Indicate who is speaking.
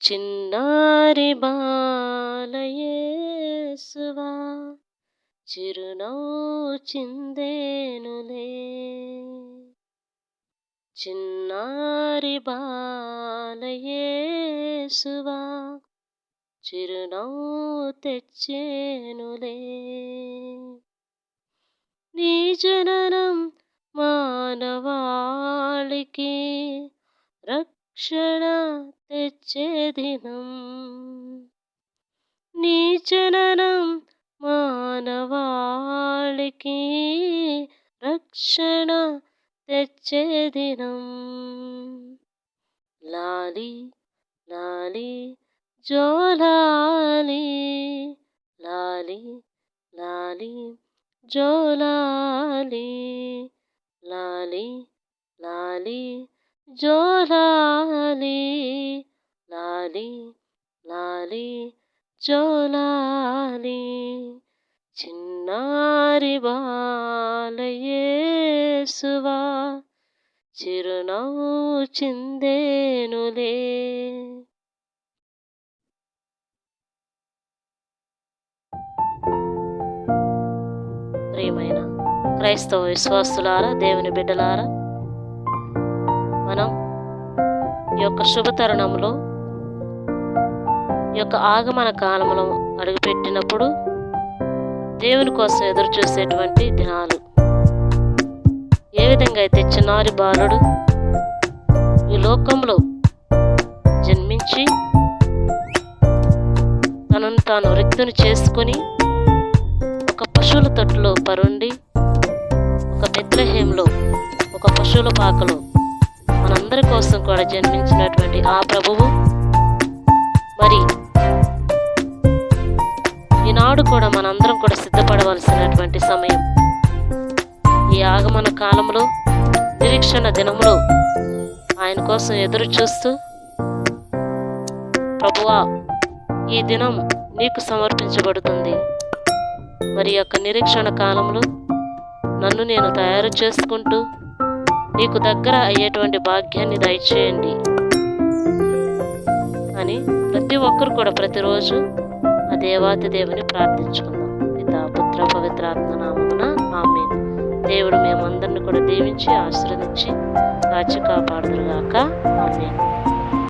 Speaker 1: చిన్నారి బాలయేసువా చిరునవ్వు చిందేనులే. చిన్నారి బాలయేసువా చిరునవ్వు తెచ్చేనులే. నీ జననం మానవాళికి రక్షణ తెచ్చే దినం. నీ జననం మానవాళికి రక్షణ తెచ్చే దినం. లాలి లాలి జోలాలి, లాలి లాలి జోలాలి, లాలి లాలి జోలాలి, లాలి లాలి జోలాలి. చిన్నారి బాలయేసువా చిరునవ్వు చిందేనులే. ప్రియమైన క్రైస్తవ విశ్వాసులారా, దేవుని బిడ్డలారా, మనం ఈ యొక్క శుభతరుణంలో ఈ యొక్క ఆగమన కాలంలో అడుగుపెట్టినప్పుడు దేవుని కోసం ఎదురు చూసేటువంటి దినాలు. ఏ విధంగా అయితే చిన్నారి బాలుడు ఈ లోకంలో జన్మించి తనను తాను రిక్తుని చేసుకొని ఒక పశువుల తొట్టులో పరుండి ఒక బెత్లెహేంలో ఒక పశువుల పాకలో మనందరి కోసం కూడా జన్మించినటువంటి ఆ ప్రభువు మరి ఈనాడు కూడా మనందరం కూడా సిద్ధపడవలసినటువంటి సమయం. ఈ ఆగమన కాలంలో నిరీక్షణ దినములో ఆయన కోసం ఎదురు చూస్తూ, ప్రభువా ఈ దినం నీకు సమర్పించబడుతుంది, మరి యొక్క నిరీక్షణ కాలంలో నన్ను నేను తయారు చేసుకుంటూ నీకు దగ్గర అయ్యేటువంటి భాగ్యాన్ని దయచేయండి అని ప్రతి ఒక్కరు కూడా ప్రతిరోజు ఆ దేవాతి దేవుని ప్రార్థించుకుందాం. పితా పుత్ర పవిత్రాత్మ నామమున ఆమేన్. దేవుడు మేమందరిని కూడా దీవించి ఆశీర్వదించి కాచి కాపాడుదురుగాక. ఆమేన్.